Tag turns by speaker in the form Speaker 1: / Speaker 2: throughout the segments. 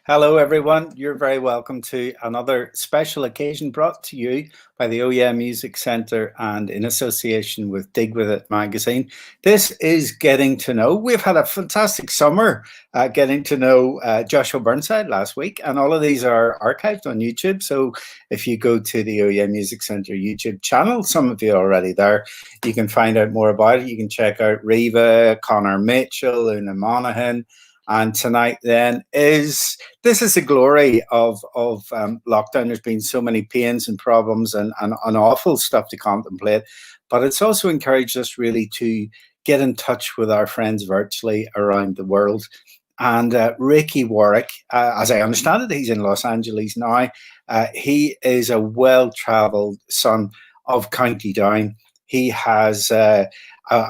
Speaker 1: Hello, everyone. You're very welcome to another special occasion brought to you by the Oh Yeah Music Centre and in association with Dig With It magazine. This is Getting to Know. We've had a fantastic summer getting to know Joshua Burnside last week, and all of these are archived on YouTube. So if you go to the Oh Yeah Music Centre YouTube channel, some of you are already there, you can find out more about it. You can check out Reva, Connor Mitchell, Una Monaghan. And tonight then this is the glory of lockdown. There's been so many pains and problems and awful stuff to contemplate, but it's also encouraged us really to get in touch with our friends virtually around the world. And Ricky Warwick, as I understand it, he's in Los Angeles now. He is a well-travelled son of County Down. He has a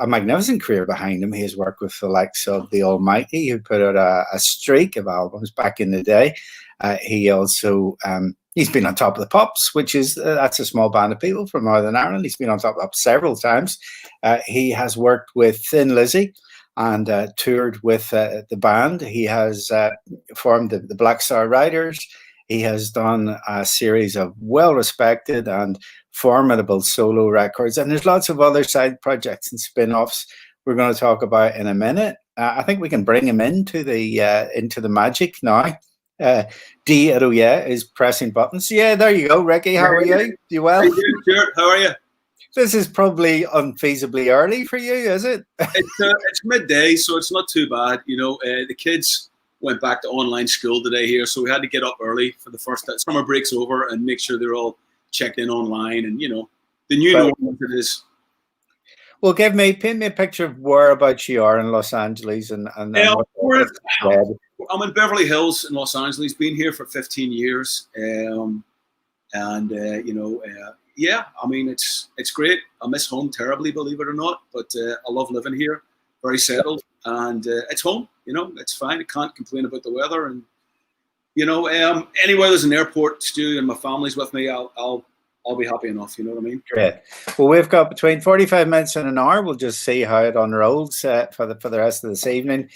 Speaker 1: magnificent career behind him. He has worked with the likes of the Almighty, who put out a streak of albums back in the day. He also he's been on Top of the Pops, which is that's a small band of people from Northern Ireland. He's been on Top of the Pops several times. He has worked with Thin Lizzy and toured with the band. He has formed the Black Star Riders. He has done a series of well-respected and formidable solo records, and there's lots of other side projects and spin-offs we're going to talk about in a minute. I think we can bring him into the magic now. D at Oh Yeah is pressing buttons. Yeah, there you go, Ricky. How are you? You well?
Speaker 2: Stuart, how are you?
Speaker 1: This is probably unfeasibly early for you, is it?
Speaker 2: It's midday, so it's not too bad. You know, the kids went back to online school today here, so we had to get up early for the first summer break's over and make sure they're all checked in online, and you know the new normal it is.
Speaker 1: Well, paint me a picture of whereabouts you are in Los Angeles, and I'm
Speaker 2: in Beverly Hills in Los Angeles. Been here for 15 years, yeah. I mean, it's great. I miss home terribly, believe it or not, but I love living here. Very settled, and it's home. You know, it's fine. I can't complain about the weather, and you know, anywhere there's an airport, Stu, and my family's with me, I'll be happy enough. You know what I mean?
Speaker 1: Great. Well, we've got between 45 minutes and an hour. We'll just see how it unrolls for the rest of this evening.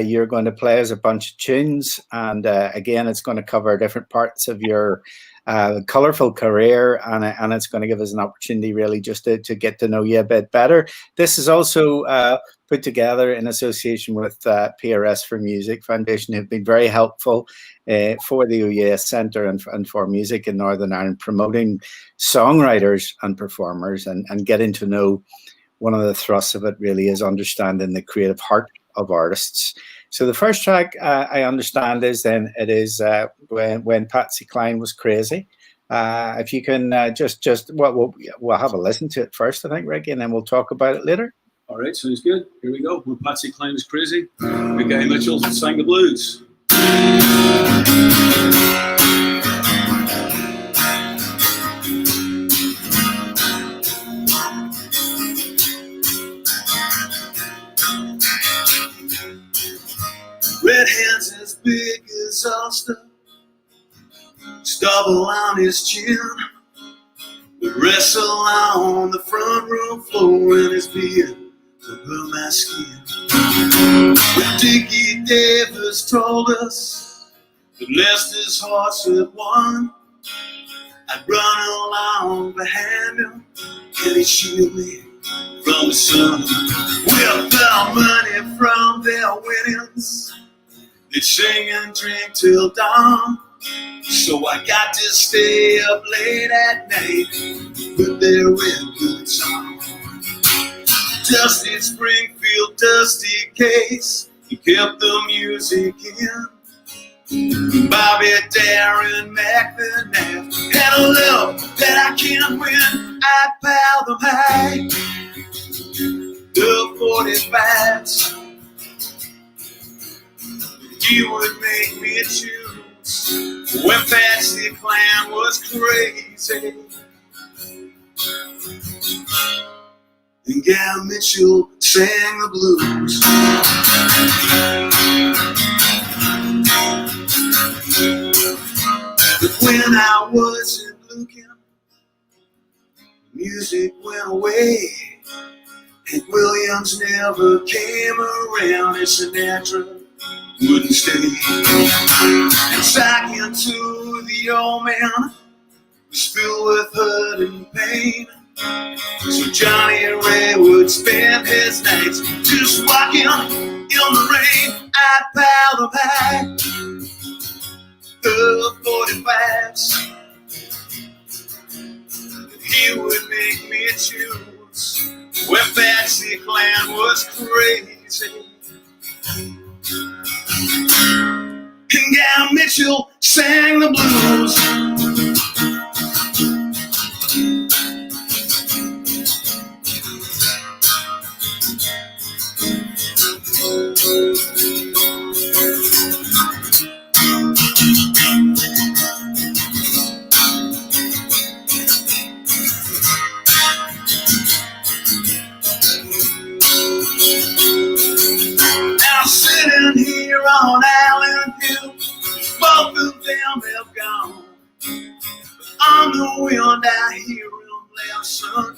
Speaker 1: You're going to play us a bunch of tunes, and again, it's going to cover different parts of your colourful career, and it's going to give us an opportunity really just to get to know you a bit better. This is also put together in association with PRS for Music Foundation, who've been very helpful for the Oh Yeah Centre and for music in Northern Ireland, promoting songwriters and performers and getting to know. One of the thrusts of it really is understanding the creative heart of artists. So the first track I understand is when Patsy Cline Was Crazy. If you can we'll have a listen to it first, I think, Ricky, and then we'll talk about it later.
Speaker 2: All right, sounds good. Here we go. When Patsy Cline Was Crazy, Guy Mitchell sang the blues. Red hands as big as Ulster, stubble on his chin, would wrestle on the front room floor in his beard to burn my skin. When Dickie Davis told us that Lester's horse had won, I'd run along behind him and he'd shield me from the sun. We found money from their winnings. They'd sing and drink till dawn, so I got to stay up late at night with their records on. Dusty Springfield, Dusty Case, he kept the music in. Bobby, Darren, McNabb had a love that I can't win. I pile them high, the 45s. You would make me choose when Patsy Cline was crazy. And Guy Mitchell sang the blues. But when I wasn't looking, music went away. Hank Williams never came around. It's Sinatra wouldn't stay. And talking to the old man was filled with hurt and pain. So Johnny and Ray would spend his nights just walking in the rain. I'd pile the back the 45s. He would make me choose when Patsy Cline was crazy. And Gal Mitchell sang the blues. Now sitting here on Island Hill, both of them have gone. On the wind I hear him laugh, son,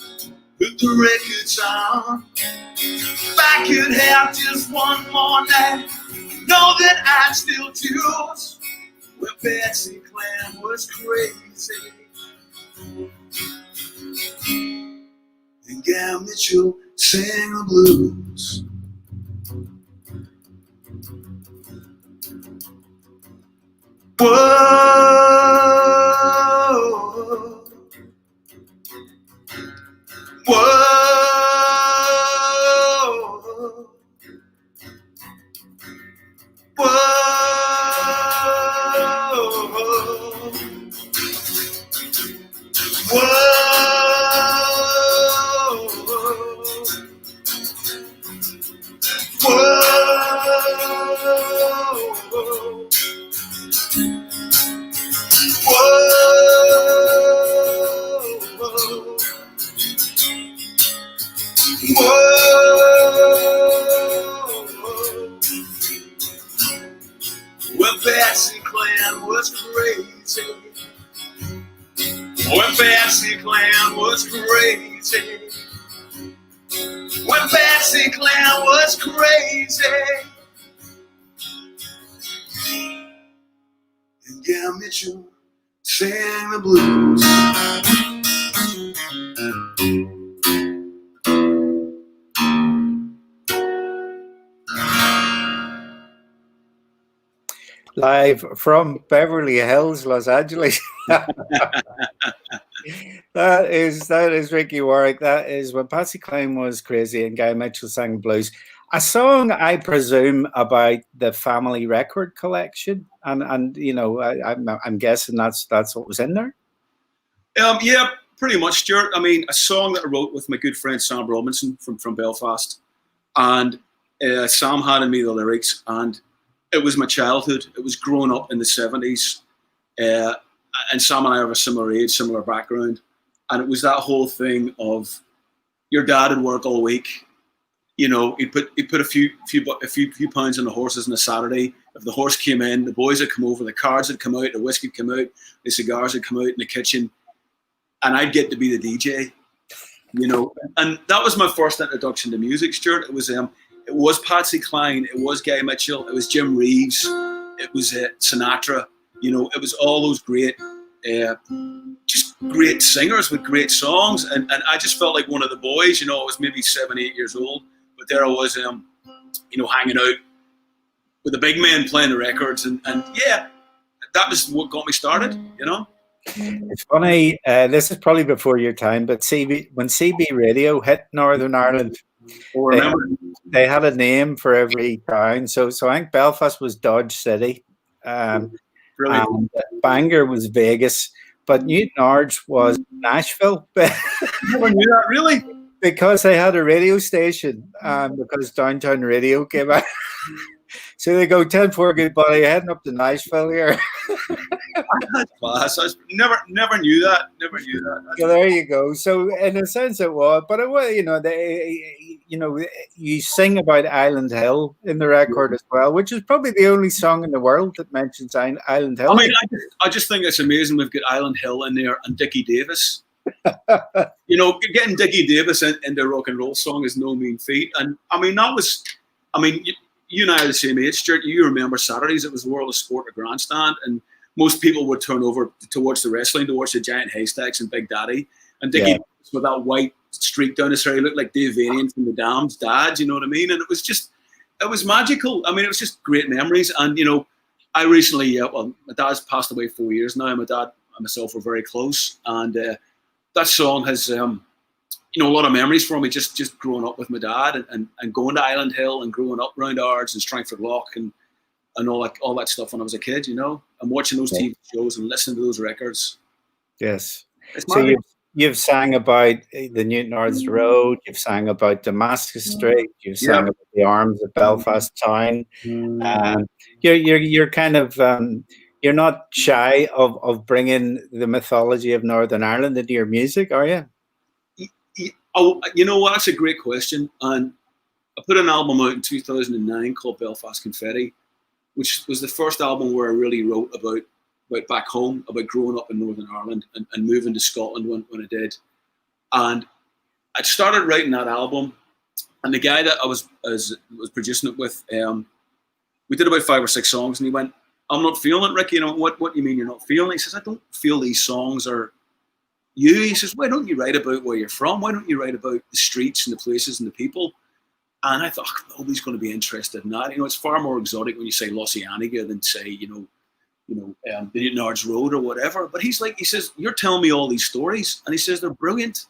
Speaker 2: put the records on. If I could have just one more night, know that I'd still choose when Patsy Cline was crazy. And Gal Mitchell sang the blues. Whoa, whoa, whoa, When Patsy Cline was crazy. When Patsy Cline was crazy. When Patsy Cline was crazy. And Gal Mitchell sang the blues.
Speaker 1: Live from Beverly Hills, Los Angeles. That is Ricky Warwick. That is When Patsy Cline Was Crazy and Guy Mitchell Sang Blues. A song, I presume, about the family record collection, and you know, I'm guessing that's what was in there.
Speaker 2: Yeah, pretty much, Stuart. I mean, a song that I wrote with my good friend Sam Robinson from Belfast, and Sam handed me the lyrics, and it was my childhood. It was growing up in the 70s, and Sam and I have a similar age, similar background, and it was that whole thing of your dad would work all week. You know, he'd put a few pounds on the horses on a Saturday. If the horse came in, the boys would come over, the cards would come out, the whiskey would come out, the cigars would come out in the kitchen, and I'd get to be the DJ. You know, and that was my first introduction to music, Stuart. It was Patsy Cline, it was Guy Mitchell, it was Jim Reeves, it was Sinatra. You know, it was all those great, just great singers with great songs, and I just felt like one of the boys. You know, I was maybe 7, 8 years old, but there I was, you know, hanging out with the big men playing the records, and yeah, that was what got me started. You know.
Speaker 1: It's funny. This is probably before your time, but when CB Radio hit Northern Ireland, they had a name for every town. So I think Belfast was Dodge City, and Bangor was Vegas, but Newton Ards was Nashville.
Speaker 2: Never knew that, really,
Speaker 1: because they had a radio station, because Downtown Radio came out. So they go 10-4 goodbye, heading up to Nashville here.
Speaker 2: Class. I never knew that. Never knew that.
Speaker 1: So there you go. So in a sense, it was, but it was, you sing about Island Hill in the record as well, which is probably the only song in the world that mentions Island Hill.
Speaker 2: I mean, I just think it's amazing we've got Island Hill in there and Dickie Davis. You know, getting Dickie Davis into a rock and roll song is no mean feat, and I mean you and I are the same age, Stuart. You remember Saturdays, it was the World of Sport at Grandstand, and most people would turn over to watch the wrestling, to watch the Giant Haystacks and Big Daddy. And Dickie, with that white streak down his hair, he looked like Dave Vanian from the Dam's dad, you know what I mean? And it was magical. I mean, it was just great memories. And, you know, I recently, well, my dad's passed away 4 years now. My dad and myself were very close. And that song has, you know, a lot of memories for me, just growing up with my dad and going to Island Hill and growing up round Ards and Strangford Lough and all that stuff when I was a kid, you know, and watching those TV shows and listening to those records.
Speaker 1: Yes. So you've sang about the Newton Ards Road, you've sang about Damascus Street, you've sang about the arms of Belfast town. You're kind of you're not shy of bringing the mythology of Northern Ireland into your music, are you?
Speaker 2: Oh, you know what? That's a great question. And I put an album out in 2009 called Belfast Confetti, which was the first album where I really wrote about back home, about growing up in Northern Ireland and moving to Scotland when I did. And I started writing that album, and the guy that I was producing it with, we did about 5 or 6 songs, and he went, "I'm not feeling it, Ricky." You know, what do you mean you're not feeling it? He says, "I don't feel these songs are you." He says, "Why don't you write about where you're from? Why don't you write about the streets and the places and the people?" And I thought, nobody's going to be interested in that. You know, it's far more exotic when you say Lossianiga than say, the Newton Ards Road or whatever. But he says, "You're telling me all these stories," and he says they're brilliant.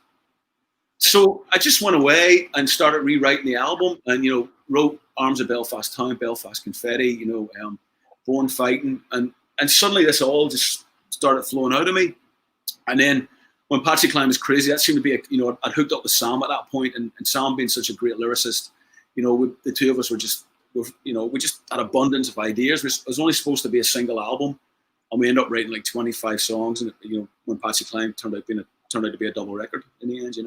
Speaker 2: So I just went away and started rewriting the album, and wrote Arms of Belfast Town, Belfast Confetti, Born Fighting, and suddenly this all just started flowing out of me. And then when Patsy Cline was crazy, that seemed to be I'd hooked up with Sam at that point, and Sam being such a great lyricist, the two of us we just had abundance of ideas. It was only supposed to be a single album, and we ended up writing like 25 songs. And when Patsy Cline turned out to be a double record in the end,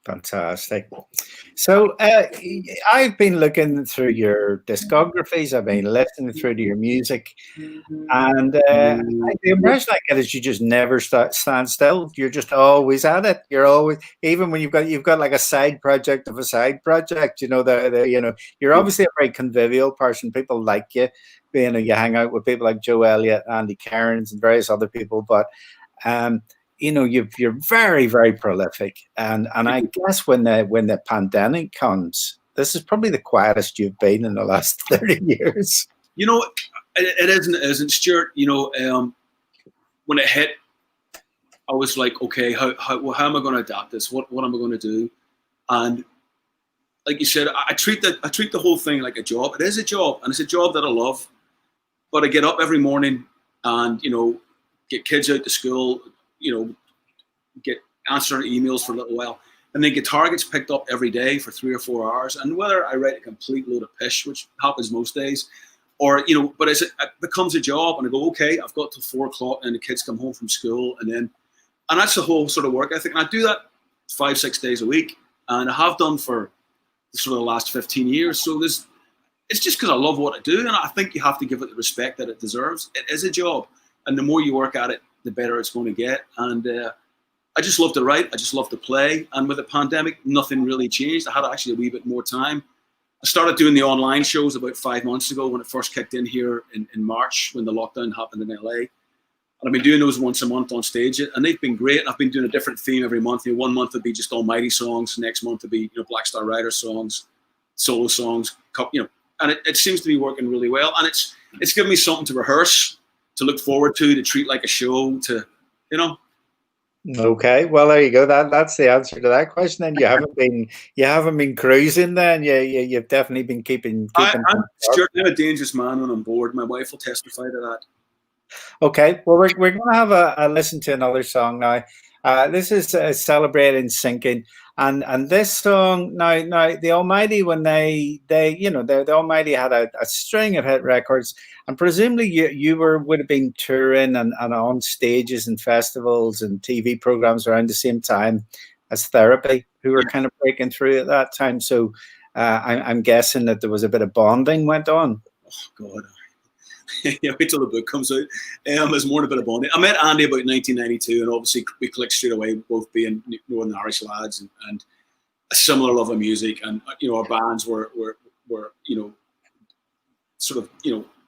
Speaker 1: Fantastic. So I've been looking through your discographies. I've been listening through to your music, and the impression I get is you just never stand still. You're just always at it. You're always, even when you've got like a side project of a side project. You're obviously a very convivial person. People like you. You hang out with people like Joe Elliott, Andy Cairns, and various other people, but. You're very, very prolific, and I guess when the pandemic comes, this is probably the quietest you've been in the last 30 years.
Speaker 2: It isn't, Stuart. When it hit, I was like, okay, how am I going to adapt this? What am I going to do? And like you said, I treat the whole thing like a job. It is a job, and it's a job that I love. But I get up every morning and get kids out to school. Get answering emails for a little while, and then guitar gets picked up every day for 3 or 4 hours. And whether I write a complete load of pish, which happens most days, or but it becomes a job, and I go, okay, I've got till 4 o'clock, and the kids come home from school, and that's the whole sort of work ethic. And I do that 5-6 days a week, and I have done for sort of the last 15 years. So it's just because I love what I do, and I think you have to give it the respect that it deserves. It is a job, and the more you work at it, the better it's going to get. And I just love to write. I just love to play. And with the pandemic, nothing really changed. I had actually a wee bit more time. I started doing the online shows about 5 months ago when it first kicked in here in March, when the lockdown happened in LA. And I've been doing those once a month on stage, and they've been great. And I've been doing a different theme every month. 1 month would be just Almighty songs. Next month would be Black Star Rider songs, solo songs. And it seems to be working really well. And it's given me something to rehearse, to look forward to treat like a show,
Speaker 1: Okay, well there you go. That's the answer to that question. Then you haven't been cruising. Then you've definitely been keeping.
Speaker 2: I'm a dangerous man when I'm bored. My wife will testify to that.
Speaker 1: Okay, well we're going to have a listen to another song now. This is Celebrating Sinking, and this song now the Almighty, when the Almighty had a string of hit records, and presumably you would have been touring and on stages and festivals and TV programs around the same time as Therapy, who were kind of breaking through at that time. So I'm guessing that there was a bit of bonding went on.
Speaker 2: Oh God. Wait till the book comes out. There's more than a bit of bonding. I met Andy about 1992, and obviously we clicked straight away, both being Northern Irish lads and a similar love of music. And our bands were
Speaker 3: sort of,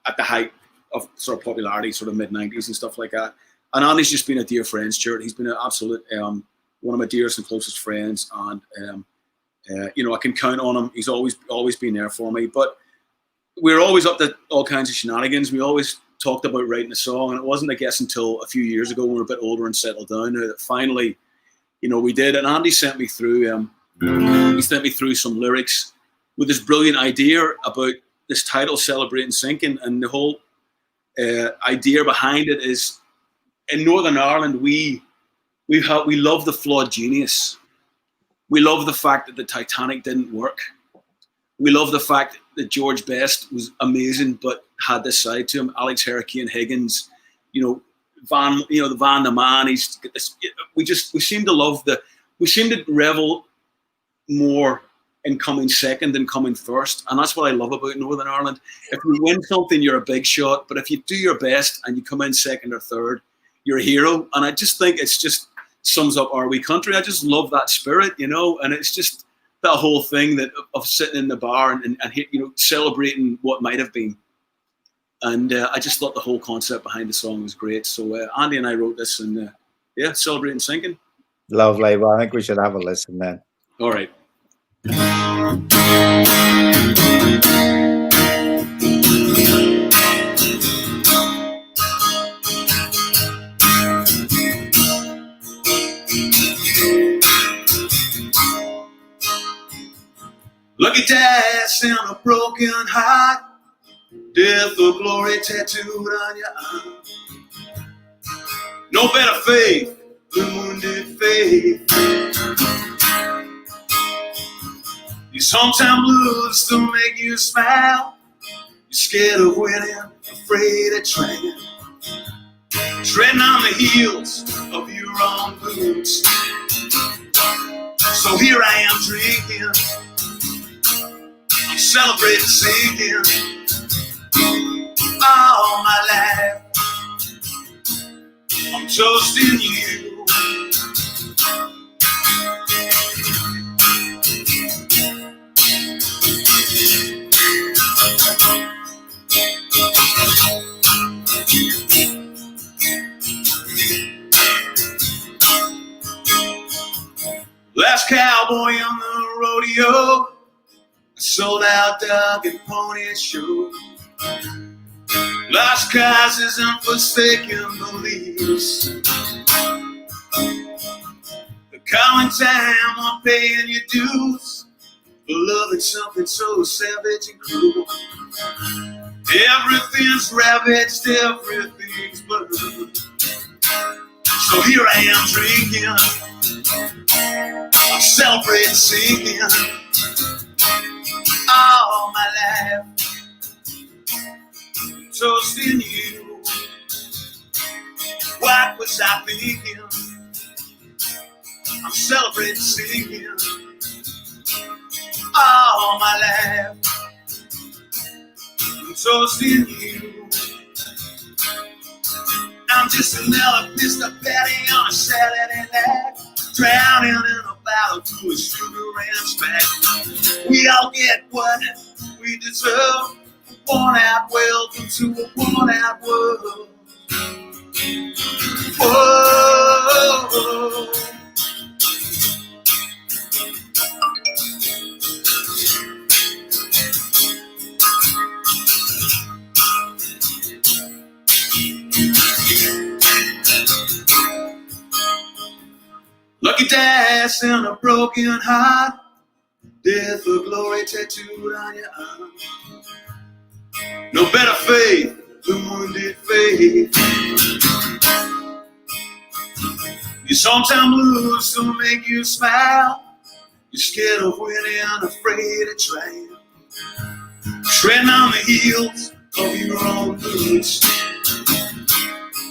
Speaker 3: at the height of sort of popularity, sort of mid-90s and stuff like that. And Andy's just been a dear friend, Stuart. He's been an absolute, one of my dearest and closest friends. And, I can count on him. He's always been there for me. But we're always up to all kinds of shenanigans. We always talked about writing a song. And it wasn't, I guess, until a few years ago when we were a bit older and settled down that finally, we did. And Andy sent me through, some lyrics with this brilliant idea about this title, Celebrating Sinking. And the whole idea behind it is, in Northern Ireland, we love the flawed genius. We love the fact that the Titanic didn't work. We love the fact that George Best was amazing, but had this side to him. Alex Hurricane Higgins, Van the Man. He's got this. We seem to revel more in coming second than coming first, and that's what I love about Northern Ireland. If you win something, you're a big shot, but if you do your best and you come in second or third, you're a hero. And I just think it's just sums up our wee country. I just love that spirit, and it's just that whole thing that of sitting in the bar and celebrating what might have been. And I just thought the whole concept behind the song was great. So Andy and I wrote this, and Celebrating Sinking.
Speaker 1: Lovely. Well, I think we should have a listen then.
Speaker 3: All right.
Speaker 2: Lucky dice in a broken heart, death or glory tattooed on your arm. No better faith than wounded faith. These hometown blues still make you smile. You're scared of winning, afraid of trying. Treading on the heels of your own boots. So here I am drinking, I'm celebrating singing. All my life I'm toasting you. Last cowboy on the rodeo, sold out dog and pony show. Lost causes and forsaken beliefs. The calling time on paying your dues, for loving something so savage and cruel. Everything's ravaged, everything's blue. So here I am drinking, I'm celebrating singing. All my life toasting you. What was I thinking? I'm celebrating singing. All my life I'm toasting you. I'm just another Mr. Patty on a Saturday night, drowning in a bottle full of sugar and spice. We all get what we deserve. Worn out, welcome to a worn out world. Whoa. Lucky dice and a broken heart, death or glory tattooed on your arm. No better faith than wounded faith. Your hometown blues don't make you smile. You're scared of winning, afraid of trying. Treading on the heels of your own boots.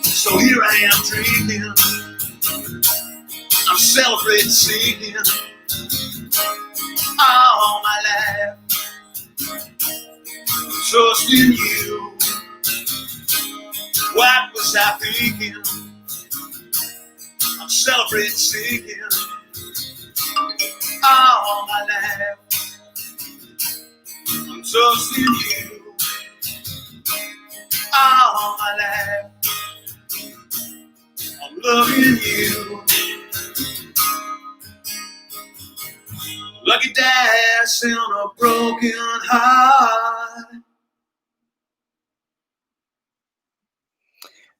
Speaker 2: So here I am drinking, I'm celebrating singing. All my life toasting you. What was I thinking? I'm celebrating singing. All my life I'm toasting you. all my life. I'm loving you. Lucky dancing on a broken heart.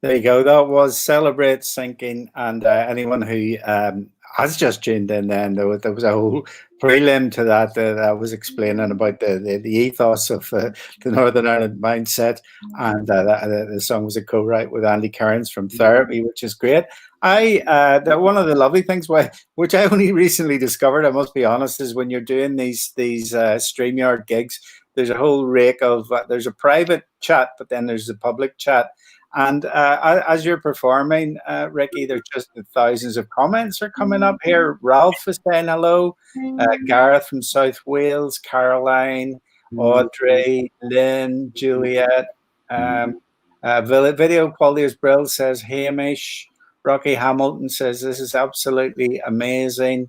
Speaker 1: There you go. That was Celebrate Sinking. And anyone who has just tuned in, then there was a whole prelim to that I was explaining about the ethos of the Northern Ireland mindset. And the song was a co-write with Andy Cairns from Therapy, which is great. One of the lovely things, which I only recently discovered, I must be honest, is when you're doing these StreamYard gigs, there's a whole rake of there's a private chat, but then there's the public chat. And as you're performing, Ricky, there's just thousands of comments are coming up here. Ralph is saying hello. Gareth from South Wales, Caroline, Audrey, Lynn, Juliet. Video quality is brilliant, says Hamish. Rocky Hamilton says this is absolutely amazing.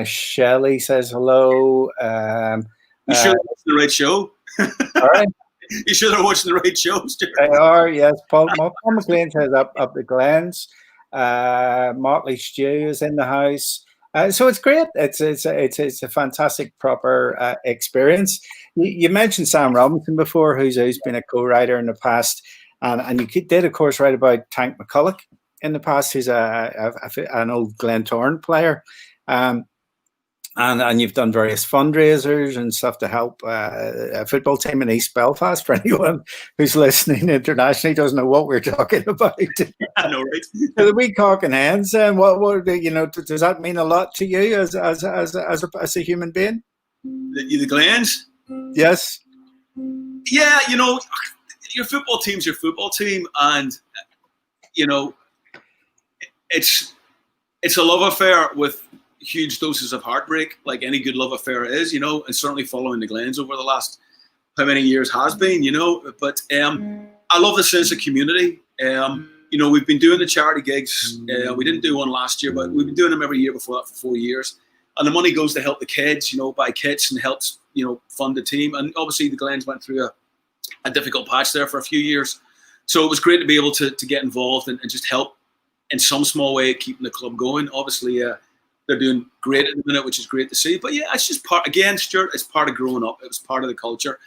Speaker 1: Shelley says hello.
Speaker 3: You sure that's the right show?
Speaker 1: All right.
Speaker 3: You sure they're watching the right shows?
Speaker 1: They are, yes. Paul McLean says up the Glens. Motley Stew is in the house. So it's great. It's a fantastic, proper experience. You mentioned Sam Robinson before, who's been a co-writer in the past, and you did, of course, write about Tank McCulloch in the past, who's an old Glentoran player. And you've done various fundraisers and stuff to help a football team in East Belfast. For anyone who's listening internationally, doesn't know what we're talking about.
Speaker 3: I know, right?
Speaker 1: The wee cock and hens. And what does that mean a lot to you as a human being?
Speaker 3: The Glens?
Speaker 1: Yes.
Speaker 3: Yeah, your football team's your football team, and it's a love affair with huge doses of heartbreak, like any good love affair is, and certainly following the Glens over the last how many years has been, but I love the sense of community. We've been doing the charity gigs. We didn't do one last year, but we've been doing them every year before that for 4 years. And the money goes to help the kids, buy kits and helps, fund the team. And obviously the Glens went through a difficult patch there for a few years. So it was great to be able to get involved and just help in some small way keeping the club going. Obviously, they're doing great at the minute, which is great to see. But yeah, it's just Stuart, it's part of growing up. It was part of the culture.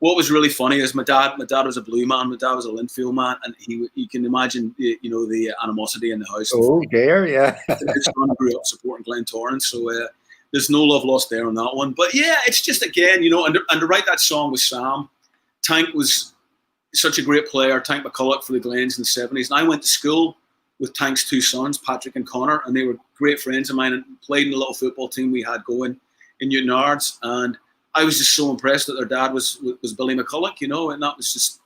Speaker 3: What was really funny is my dad was a Blue man, my dad was a Linfield man, and you can imagine the animosity in the house.
Speaker 1: Oh dear, yeah.
Speaker 3: His son grew up supporting Glentoran, so there's no love lost there on that one. But yeah, it's just again, and to write that song with Sam, Tank was such a great player, Tank McCulloch for the Glens in the 70s, and I went to school with Tank's two sons, Patrick and Connor, and they were great friends of mine and played in the little football team we had going in Newton Ards. And I was just so impressed that their dad was Billy McCulloch, and that was just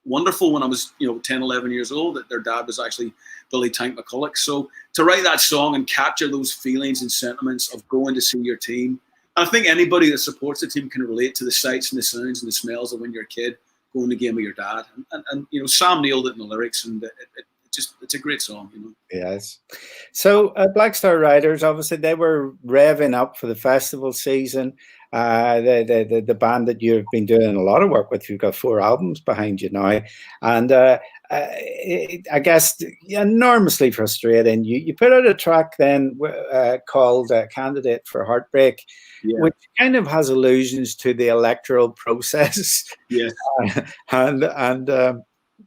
Speaker 3: wonderful when I was, 10, 11 years old, that their dad was actually Billy Tank McCulloch. So to write that song and capture those feelings and sentiments of going to see your team, I think anybody that supports the team can relate to the sights and the sounds and the smells of when you're a kid going to the game with your dad. And Sam nailed it in the lyrics, and it's a great song,
Speaker 1: Yes. So Black Star Riders, obviously, they were revving up for the festival season. The band that you've been doing a lot of work with, you've got 4 albums behind you now, and I guess enormously frustrating. You put out a track then called "Candidate for Heartbreak," which kind of has allusions to the electoral process.
Speaker 3: Yes,
Speaker 1: and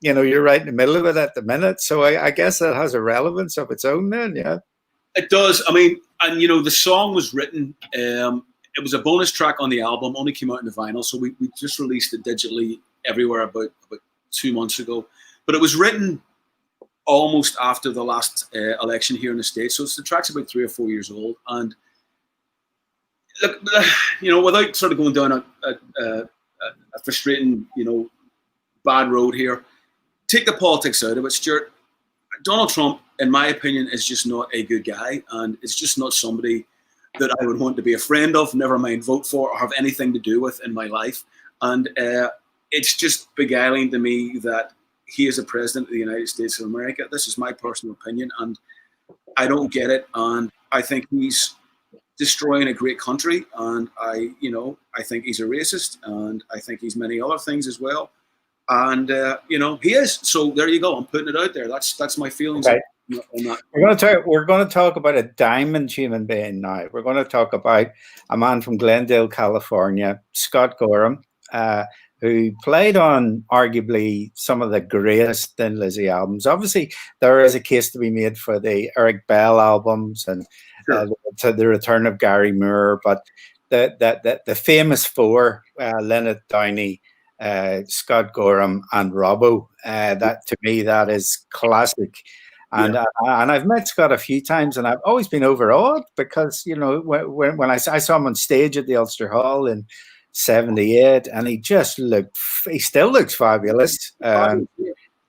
Speaker 1: you're right in the middle of it at the minute, so I guess that has a relevance of its own then, yeah.
Speaker 3: It does. I mean, and the song was written, it was a bonus track on the album, only came out in the vinyl, so we just released it digitally everywhere about 2 months ago. But it was written almost after the last election here in the States, so the track's about 3 or 4 years old. And look, without sort of going down a frustrating, bad road here, take the politics out of it, Stuart. Donald Trump, in my opinion, is just not a good guy, and it's just not somebody that I would want to be a friend of, never mind vote for or have anything to do with in my life. And it's just beguiling to me that he is a president of the United States of America. This is my personal opinion, and I don't get it. And I think he's destroying a great country, and I think he's a racist, and I think he's many other things as well. And you know, he is. So there you go. I'm putting it out there. That's my feelings
Speaker 1: Okay.
Speaker 3: on that.
Speaker 1: We're going to talk about a diamond human being now. We're going to talk about a man from Glendale, California, Scott Gorham, who played on arguably some of the greatest Thin Lizzy albums. Obviously, there is a case to be made for the Eric Bell albums and to the return of Gary Moore, but the famous four, Leonard Downey, Scott Gorham, and Robbo. That to me, that is classic. And I've met Scott a few times, and I've always been overawed because, you know, when I saw him on stage at the Ulster Hall in '78, and he still looks fabulous.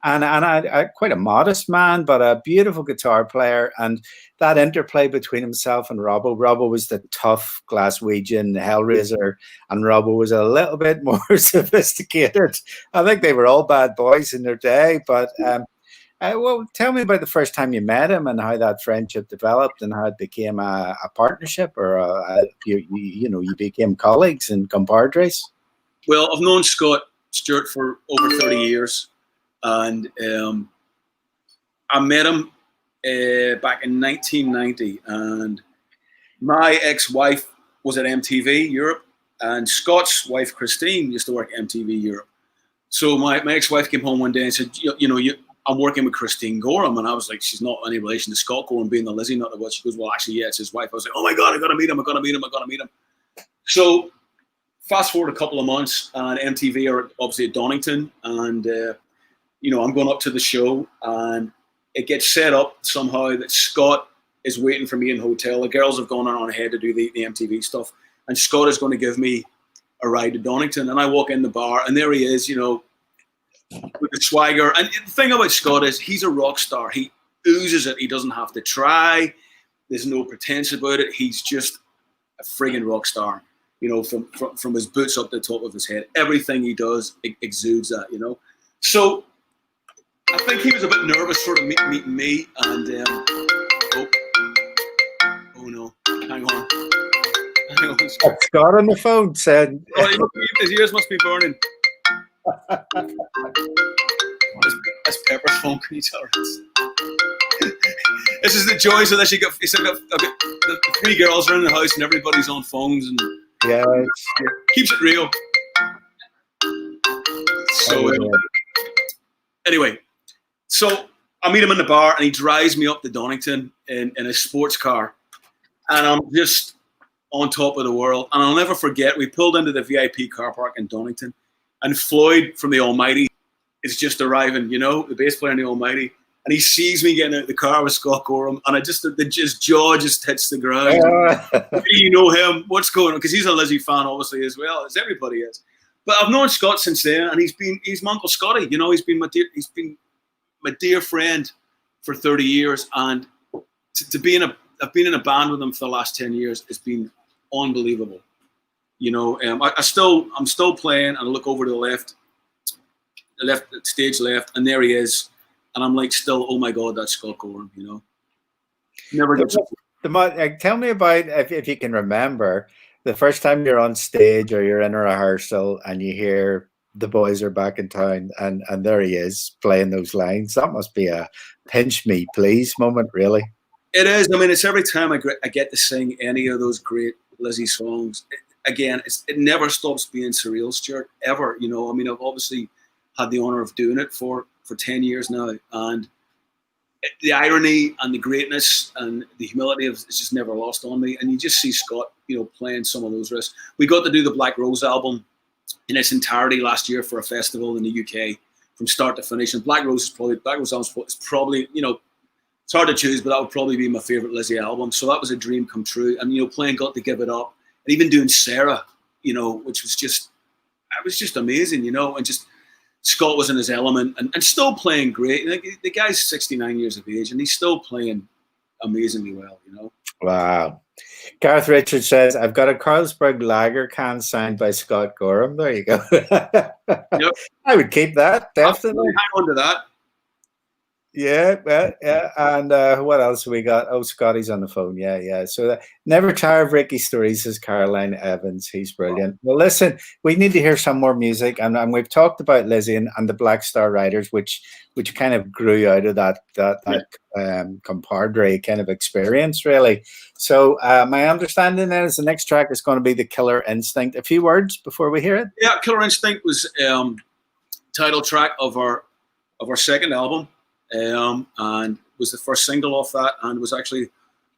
Speaker 1: And I quite a modest man, but a beautiful guitar player. And that interplay between himself and Robbo. Robbo was the tough Glaswegian Hellraiser, and Robbo was a little bit more sophisticated. I think they were all bad boys in their day, but well, tell me about the first time you met him and how that friendship developed and how it became a partnership, or you became colleagues and compadres.
Speaker 3: Well, I've known Scott Stewart for over 30 years, and I met him back in 1990, and my ex-wife was at MTV Europe, and Scott's wife Christine used to work at MTV Europe. So my ex-wife came home one day and said, I'm working with Christine Gorham. And I was like, she's not any relation to Scott Gorham, being the Lizzie, not the what. She goes, well, actually, yeah, it's his wife. I was like, oh my God, I got to meet him. So fast forward a couple of months, and MTV are obviously at Donington. And, I'm going up to the show, and it gets set up somehow that Scott is waiting for me in the hotel. The girls have gone on ahead to do the MTV stuff. And Scott is going to give me a ride to Donington. And I walk in the bar, and there he is, with the swagger. And the thing about Scott is he's a rock star. He oozes it. He doesn't have to try. There's no pretense about it. He's just a friggin' rock star, from his boots up to the top of his head. Everything he does exudes that, So I think he was a bit nervous sort of meeting me. And, oh no, hang on.
Speaker 1: Scott on the phone said...
Speaker 3: his ears must be burning. That's Pepper's phone. Can you tell her? This is the joys of this. He said, the three girls are in the house and everybody's on phones, and keeps it real. So anyway, so I meet him in the bar, and he drives me up to Donington in a sports car, and I'm just on top of the world. And I'll never forget, we pulled into the VIP car park in Donington, and Floyd from the Almighty is just arriving, the bass player in the Almighty, and he sees me getting out of the car with Scott Gorham, and his jaw just hits the ground. You know him? What's going on? Because he's a Lizzie fan, obviously, as well as everybody is. But I've known Scott since then, and he's my Uncle Scotty. He's been my dear friend for 30 years, and I've been in a band with him for the last 10 years. It's been unbelievable. I'm still playing, and I look over to the stage left, and there he is, and I'm like, still, oh my God, that's Scott Gorham. Never gets.
Speaker 1: Tell me about, if you can remember, the first time you're on stage or you're in a rehearsal and you hear the boys are back in town, and there he is playing those lines. That must be a pinch me please moment, really.
Speaker 3: It is. I mean, it's every time I get to sing any of those great Lizzie songs. It never stops being surreal, Stuart, ever. I've obviously had the honor of doing it for 10 years now, and the irony and the greatness and the humility is just never lost on me. And you just see Scott, playing some of those riffs. We got to do the Black Rose album in its entirety last year for a festival in the UK from start to finish. And Black Rose album is probably, it's hard to choose, but that would probably be my favorite Lizzie album. So that was a dream come true. And, playing Got to Give It Up, and even doing Sarah, which was just amazing, and just Scott was in his element and still playing great. The guy's 69 years of age, and he's still playing amazingly well,
Speaker 1: Wow. Gareth Richards says, I've got a Carlsberg Lager can signed by Scott Gorham. There you go.
Speaker 3: Yep.
Speaker 1: I would keep that, definitely.
Speaker 3: Hang on to that.
Speaker 1: Yeah, well, yeah, and what else have we got? Oh, Scotty's on the phone. Yeah, yeah. So never tire of Ricky stories, says Caroline Evans. He's brilliant. Well, listen, we need to hear some more music, and we've talked about Lizzie and the Black Star Riders, which kind of grew out of that compadre kind of experience, really. So my understanding is the next track is going to be the Killer Instinct. A few words before we hear it.
Speaker 3: Yeah, Killer Instinct was title track of our second album. And was the first single off that, and was actually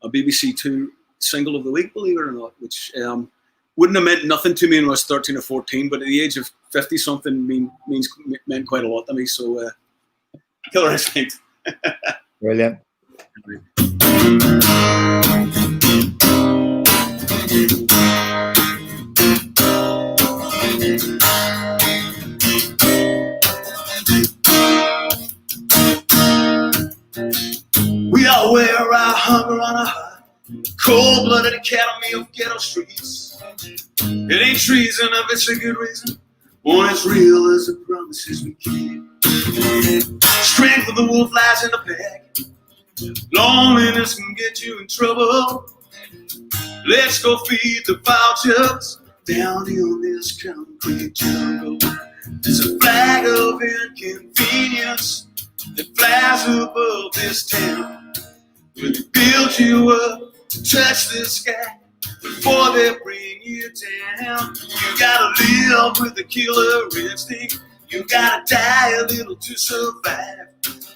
Speaker 3: a BBC Two single of the week, believe it or not, which wouldn't have meant nothing to me when I was 13 or 14, but at the age of 50 something meant quite a lot to me. So Killer Instinct.
Speaker 1: Brilliant.
Speaker 2: We all wear our hunger on our heart, cold-blooded academy of ghetto streets. It ain't treason if it's a good reason, when it's real as the promises we keep. Strength of the wolf lies in the pack, loneliness can get you in trouble. Let's go feed the vultures down in this concrete jungle. There's a flag of inconvenience that flies above this town. When they build you up to touch the sky before they bring you down, you gotta live with the killer instinct. You gotta die a little to survive.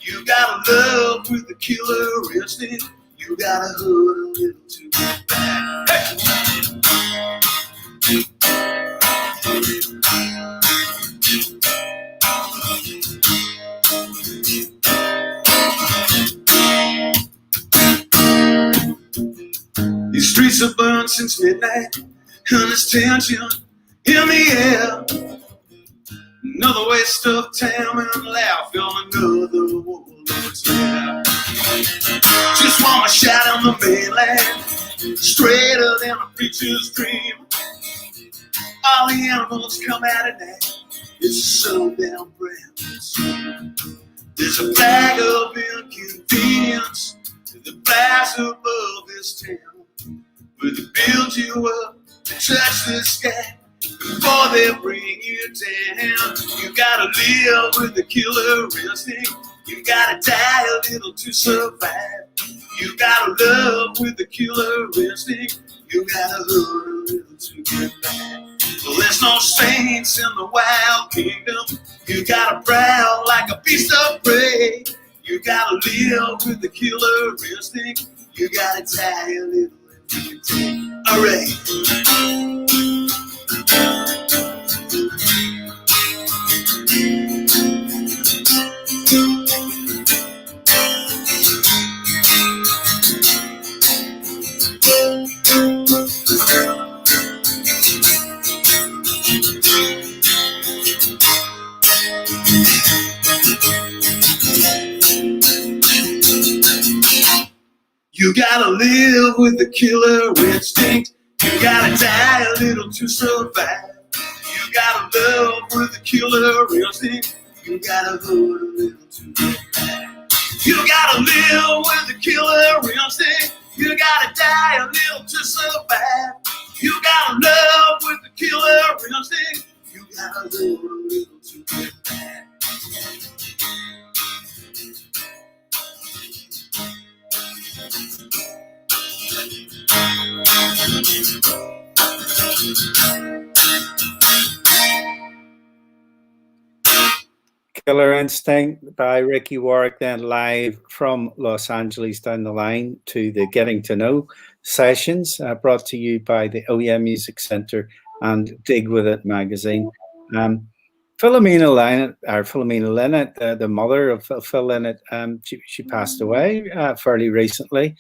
Speaker 2: You gotta love with the killer instinct. You gotta hurt a little to get back. These streets have burned since midnight, and there's tension in the air. Another waste of time and laugh on another warlord's lair. Just want a shot on the mainland, straighter than a preacher's dream. All the animals come out at night, it's a sundown brand. There's a flag of inconvenience that flies above this town, where they build you up to touch the sky before they bring you down. You gotta live with the killer instinct. You gotta die a little to survive. You gotta love with the killer instinct. You gotta hurt a little to get back. Well, there's no saints in the wild kingdom. You gotta prowl like a beast of prey. You gotta live with the killer instinct. You gotta die a little to get back. All right. You gotta live with the killer instinct. You gotta die a little to survive. You gotta love with the killer instinct. You gotta hurt a little to get back. You gotta live with the killer instinct. You gotta die a little to survive. You gotta love with the killer instinct. You gotta hurt a little to get back.
Speaker 1: Killer Instinct by Ricky Warwick, then live from Los Angeles down the line to the Getting to Know sessions, brought to you by the OEM Music Centre and Dig With It magazine. Philomena Linnett, the mother of Phil Linnett, she passed away fairly recently.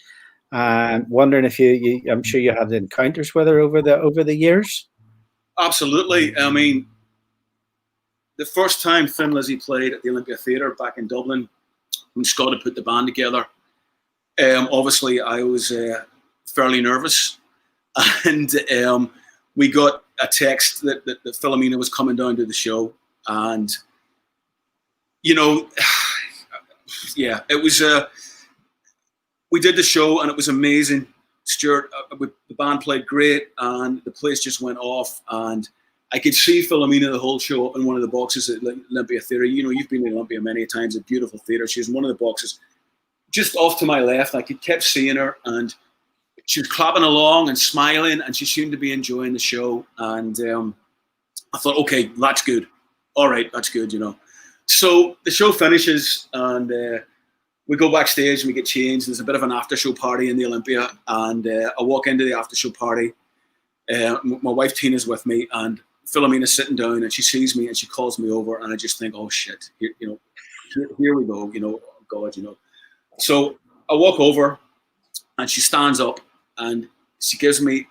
Speaker 1: Wondering if I'm sure you had encounters with her over the years.
Speaker 3: Absolutely. I mean, the first time Thin Lizzy played at the Olympia Theatre back in Dublin, when Scott had put the band together, obviously I was fairly nervous, and we got a text that Philomena was coming down to the show, and you know, yeah, it was. We did the show and it was amazing. Stuart, the band played great, and the place just went off. And I could see Philomena the whole show up in one of the boxes at Olympia Theatre. You know, you've been in Olympia many times, a beautiful theatre. She was in one of the boxes just off to my left. I kept seeing her, and she was clapping along and smiling, and she seemed to be enjoying the show. And I thought, okay, that's good. All right, that's good, you know. So the show finishes, and we go backstage and we get changed. There's a bit of an after-show party in the Olympia, and I walk into the after-show party. My wife Tina's with me, and Philomena's sitting down, and she sees me and she calls me over, and I just think, oh shit, here we go, you know, oh God, you know. So I walk over, and she stands up, and she gives me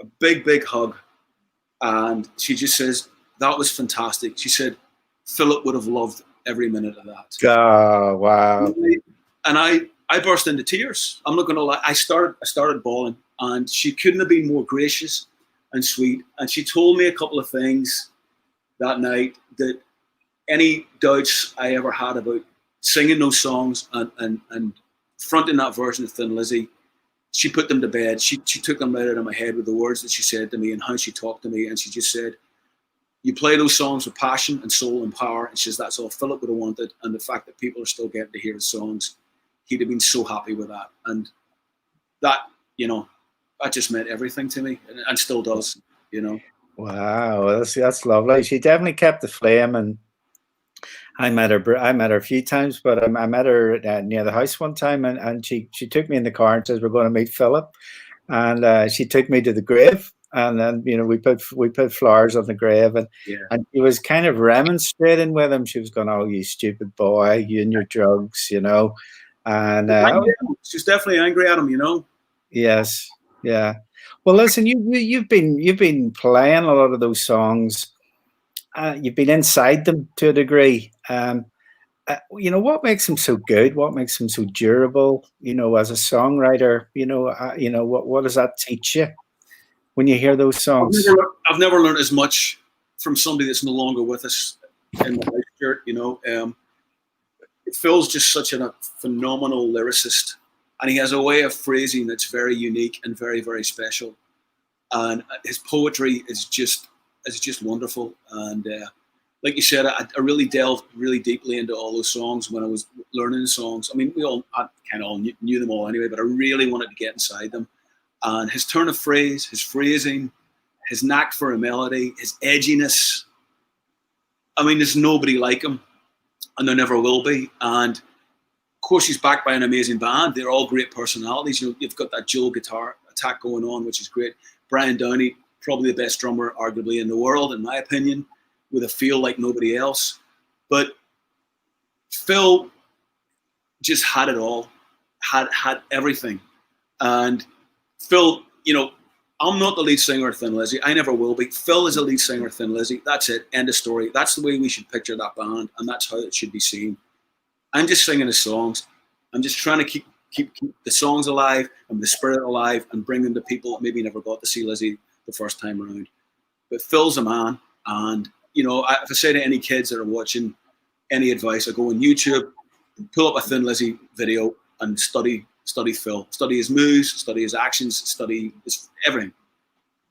Speaker 3: a big, big hug, and she just says, "That was fantastic." She said, "Philip would have loved every minute of that."
Speaker 1: Oh, wow.
Speaker 3: And I burst into tears. I'm not going to lie. I started bawling, and she couldn't have been more gracious and sweet. And she told me a couple of things that night, that any doubts I ever had about singing those songs and fronting that version of Thin Lizzy, she put them to bed. She took them right out of my head with the words that she said to me and how she talked to me. And she just said, "You play those songs with passion and soul and power." And she says, "That's all Philip would have wanted." And the fact that people are still getting to hear his songs, he'd have been so happy with that. And that, you know, that just meant everything to me, and still does, you know.
Speaker 1: Wow, that's lovely. She definitely kept the flame, and I met her a few times, but I met her near the house one time, and she took me in the car and says, "We're going to meet Philip," and she took me to the grave, and then, you know, we put flowers on the grave, and he was kind of remonstrating with him. She was going, "Oh, you stupid boy, you and your drugs," you know, and
Speaker 3: she's definitely angry at him, you know.
Speaker 1: Yes, yeah. Well, listen, you've been playing a lot of those songs. You've been inside them to a degree. You know, what makes them so good? What makes them so durable? You know, as a songwriter, you know, what does that teach you when you hear those songs?
Speaker 3: I've never learned as much from somebody that's no longer with us in the life shirt. You know, Phil's just such a phenomenal lyricist, and he has a way of phrasing that's very unique and very, very special. And his poetry is just wonderful. And like you said, I really delved really deeply into all those songs when I was learning the songs. I mean, I kind of all knew them all anyway, but I really wanted to get inside them. And his turn of phrase, his phrasing, his knack for a melody, his edginess. I mean, there's nobody like him, and there never will be. And of course, he's backed by an amazing band. They're all great personalities. You know, you've got that dual guitar attack going on, which is great. Brian Downey, probably the best drummer, arguably, in the world, in my opinion, with a feel like nobody else. But Phil just had it all, had everything. And Phil, you know, I'm not the lead singer of Thin Lizzy. I never will be. Phil is a lead singer of Thin Lizzy. That's it. End of story. That's the way we should picture that band, and that's how it should be seen. I'm just singing the songs. I'm just trying to keep the songs alive and the spirit alive and bring them to people that maybe never got to see Lizzy the first time around. But Phil's a man, and you know, if I say to any kids that are watching, any advice, I go on YouTube, pull up a Thin Lizzy video and study Phil, study his moves, study his actions, study his everything.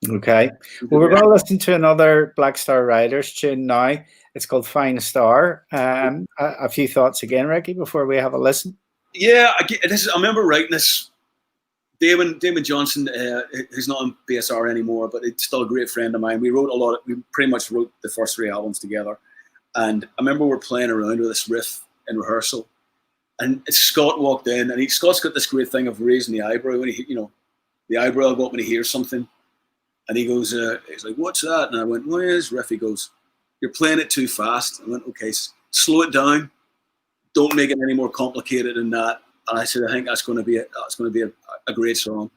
Speaker 1: Okay, well, we're going to listen to another Black Star Riders tune now. It's called Fine Star. A few thoughts again, Ricky, before we have a listen.
Speaker 3: Yeah, I remember writing this. Damon Johnson, who's not in BSR anymore, but it's still a great friend of mine. We pretty much wrote the first 3 albums together. And I remember we're playing around with this riff in rehearsal. And Scott walked in, and Scott's got this great thing of raising the eyebrow when the eyebrow will go up when he hears something. And he goes, he's like, "What's that?" And I went, "Well, it's riff." He goes, "You're playing it too fast." I went, "Okay, slow it down. Don't make it any more complicated than that." And I said, "I think that's going to be a great song."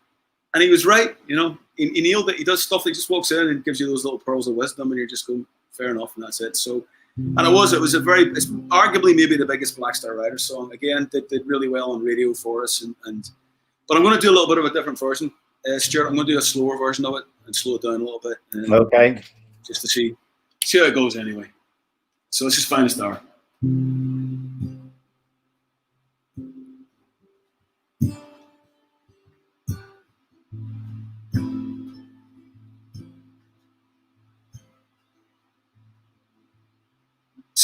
Speaker 3: And he was right. You know, he nailed it. He does stuff. He just walks in and gives you those little pearls of wisdom, and you're just going, "Fair enough," and that's it. So, and it's arguably maybe the biggest Black Star Riders song. Again, did really well on radio for us. But I'm going to do a little bit of a different version. Stuart, I'm going to do a slower version of it and slow it down a little bit.
Speaker 1: Okay.
Speaker 3: Just to see how it goes anyway. So let's just find a star.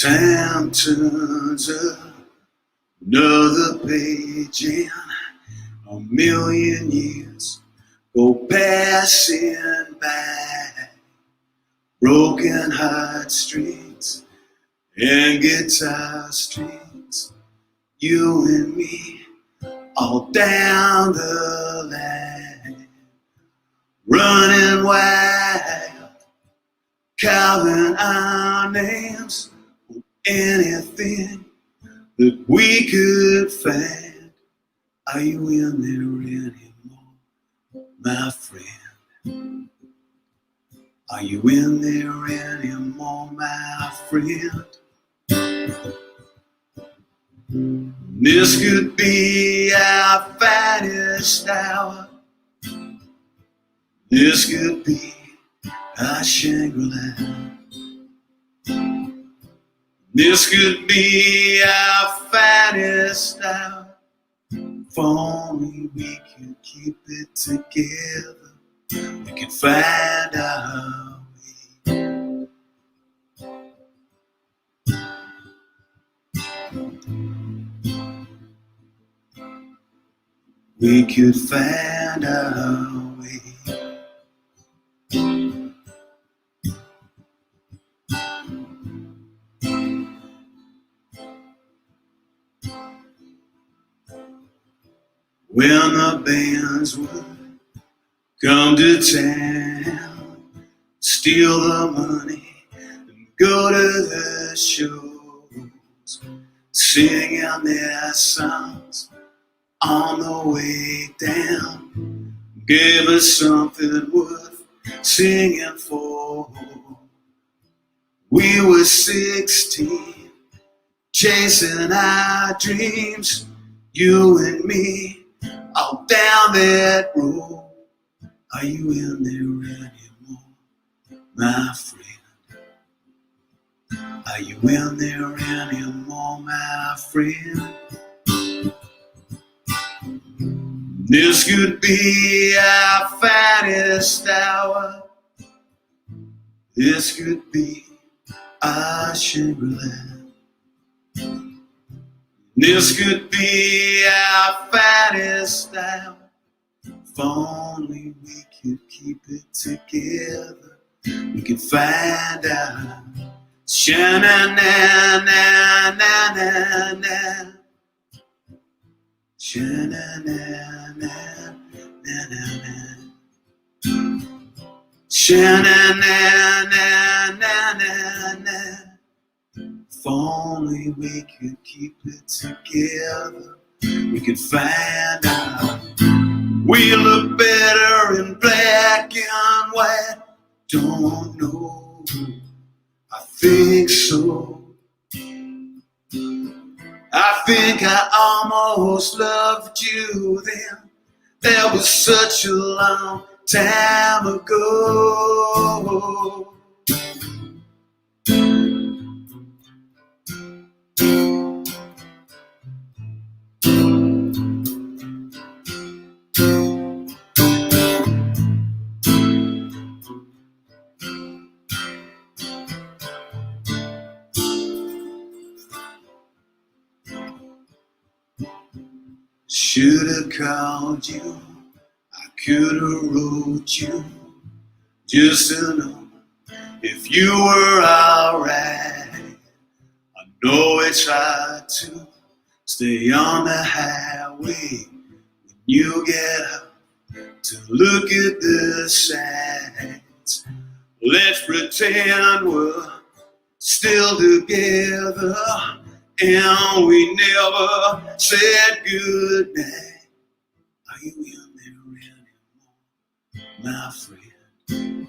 Speaker 2: Time turns up another page and a million years go passing by. Broken heartstrings and guitar strings, you and me all down the line, running wild, calling our names, anything that we could find. Are you in there anymore, my friend? Are you in there anymore, my friend? This could be our finest hour. This could be our Shangri-La. This could be our finest hour. If only we could keep it together, we could find our way. We could find our way. When the bands would come to town, steal the money and go to the shows, singing their songs on the way down, gave us something worth singing for. We were 16, chasing our dreams, you and me, all down that road. Are you in there anymore, my friend? Are you in there anymore, my friend? This could be our finest hour. This could be our Shangri-La. This could be our finest hour. If only we could keep it together, we could find out. Sha-na-na-na-na-na-na. Sha-na-na-na-na-na-na. Sha-na-na-na-na-na-na. If only we could keep it together, we could find out. We look better in black and white. Don't know, I think so. I think I almost loved you then. That was such a long time ago. Should have called you, I could have wrote you, just to know if you were alright. I know it's hard to stay on the highway when you get up to look at the signs. Let's pretend we're still together and we never said goodnight. Are you in there anymore, my friend?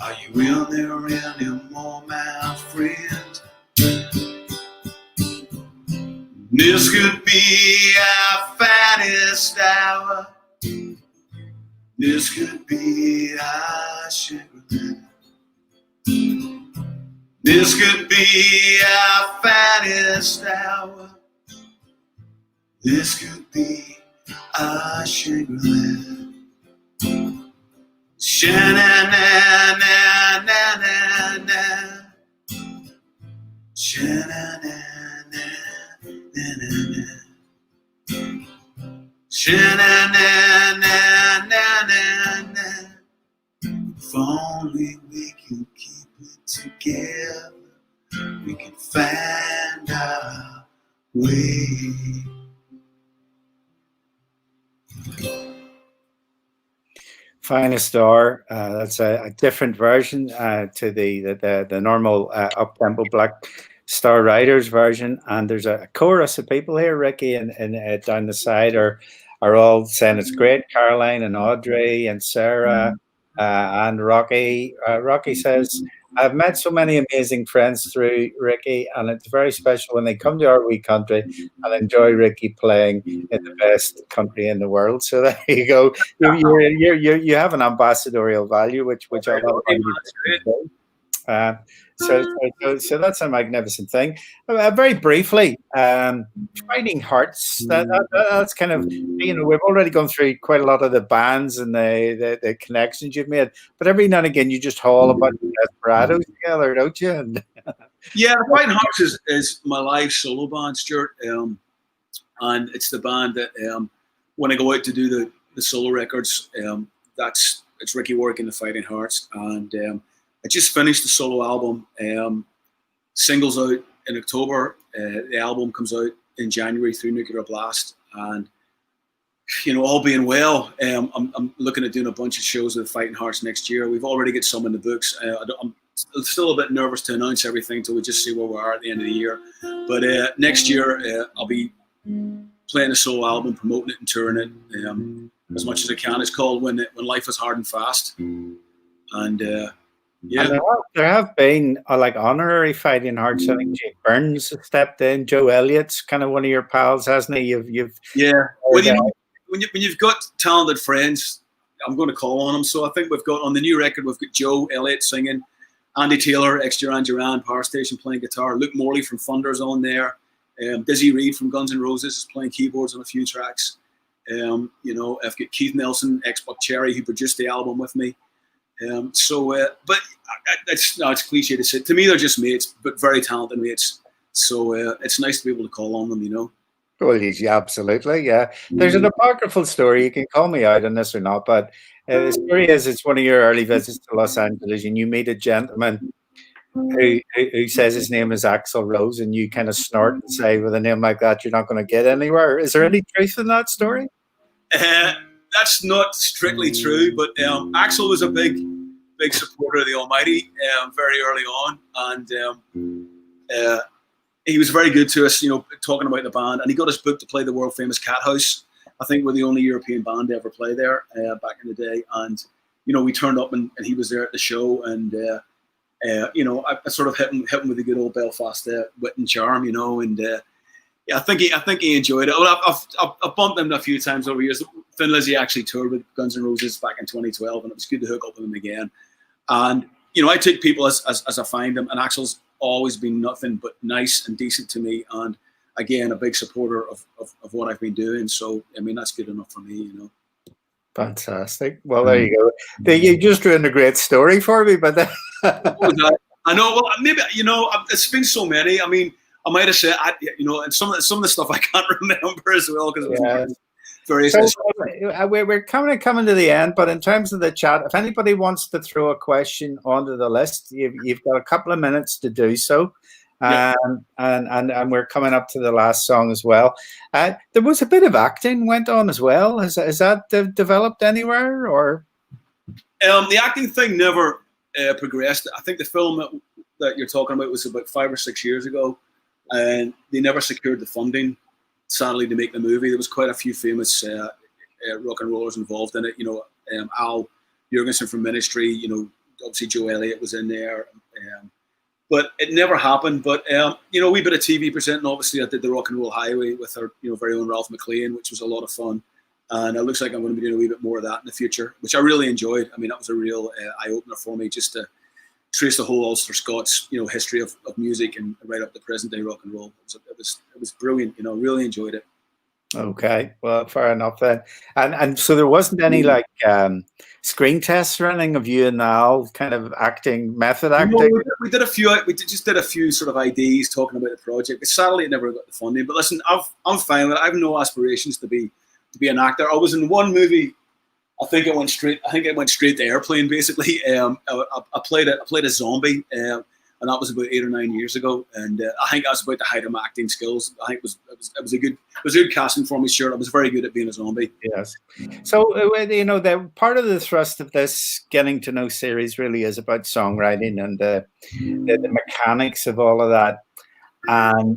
Speaker 2: Are you in there anymore, my friend? This could be our finest hour. This could be our Shangri-La. This could be our finest hour. This could be our Shangri-La. Sha-na-na-na-na-na-na. Sha-na-na-na-na-na-na. Sha-na-na-na-na-na-na. If only we can keep it together, we can find our way.
Speaker 1: Finest Star. That's a different version to the normal up-tempo Black Star Riders version. And there's a chorus of people here, Ricky, and down the side are all saying it's great. Caroline and Audrey and Sarah and Rocky. Rocky says, I've met so many amazing friends through Ricky, and it's very special when they come to our wee country and enjoy Ricky playing in the best country in the world. So there you go. You have an ambassadorial value, which I love. So that's a magnificent thing. Very briefly, Fighting Hearts. That's kind of, we've already gone through quite a lot of the bands and the connections you've made, but every now and again you just haul a bunch of desperados together, don't you? And
Speaker 3: yeah, Fighting Hearts is my live solo band, Stuart, and it's the band that when I go out to do the solo records, it's Ricky Warwick and the Fighting Hearts, and I just finished the solo album. Singles out in October. The album comes out in January through Nuclear Blast. And, all being well, I'm looking at doing a bunch of shows with the Fighting Hearts next year. We've already got some in the books. I'm still a bit nervous to announce everything until we just see where we are at the end of the year. But next year, I'll be playing a solo album, promoting it and touring it as much as I can. It's called When Life is Hard and Fast. And yeah,
Speaker 1: and there have been like honorary Fighting Hearts. I think Jake Burns has stepped in. Joe Elliott's kind of one of your pals, hasn't he? You've
Speaker 3: Well, when you've got talented friends, I'm going to call on them. So I think we've got on the new record, we've got Joe Elliott singing, Andy Taylor, ex-Duran Duran, Power Station playing guitar, Luke Morley from Thunder's on there, Dizzy Reed from Guns N' Roses is playing keyboards on a few tracks. I've got Keith Nelson, ex-Buck Cherry, who produced the album with me. But it's cliche to say. To me, they're just mates, but very talented mates. So it's nice to be able to call on them,
Speaker 1: Well, yeah, absolutely, yeah. There's an apocryphal story. You can call me out on this or not, but the story is it's one of your early visits to Los Angeles, and you meet a gentleman who says his name is Axl Rose, and you kind of snort and say, with a name like that, you're not going to get anywhere. Is there any truth in that story?
Speaker 3: That's not strictly true, but Axl was a big supporter of the Almighty very early on, and he was very good to us, talking about the band, and he got us booked to play the world famous Cat House. I think we're the only European band to ever play there back in the day, and we turned up and he was there at the show, and I sort of hit him with a good old Belfast wit and charm, and yeah, I think he enjoyed it. Well, I've bumped him a few times over the years. Thin Lizzy actually toured with Guns N' Roses back in 2012, and it was good to hook up with him again. And I take people as I find them, and Axl's always been nothing but nice and decent to me, and again, a big supporter of what I've been doing. So I mean, that's good enough for me,
Speaker 1: Fantastic. Well, there you go. You just ruined a great story for me, but
Speaker 3: I know. Well, maybe it's been so many. I mean, I might have said, and some of the stuff I can't remember as well because it was various.
Speaker 1: So, we're coming to the end, but in terms of the chat, if anybody wants to throw a question onto the list, you've got a couple of minutes to do so. And we're coming up to the last song as well. There was a bit of acting went on as well. Is that developed anywhere, or?
Speaker 3: The acting thing never progressed. I think the film that you're talking about was about 5 or 6 years ago, and they never secured the funding, sadly, to make the movie. There was quite a few famous rock and rollers involved in it. Al Jurgensen from Ministry. Obviously Joe Elliott was in there. But it never happened. But we bit of TV presenting. Obviously, I did the Rock and Roll Highway with our very own Ralph McLean, which was a lot of fun. And it looks like I'm going to be doing a wee bit more of that in the future, which I really enjoyed. I mean, that was a real eye opener for me, just to trace the whole Ulster Scots history of music and right up to present day rock and roll. It was brilliant. Really enjoyed it.
Speaker 1: Okay, well, fair enough then. And so there wasn't any like screen tests or anything of you and Al kind of acting, method
Speaker 3: No,
Speaker 1: acting?
Speaker 3: we did a few. Just did a few sort of IDs talking about the project. But sadly, it never got the funding. But listen, I'm fine with it. I have no aspirations to be an actor. I was in one movie. I think it went straight to Airplane. Basically, I played a zombie, and that was about 8 or 9 years ago. And I think I was about the height of my acting skills. I think it was a good casting for me. Sure, I was very good at being a zombie.
Speaker 1: Yes. So the part of the thrust of this getting to know series really is about songwriting and the mechanics of all of that. And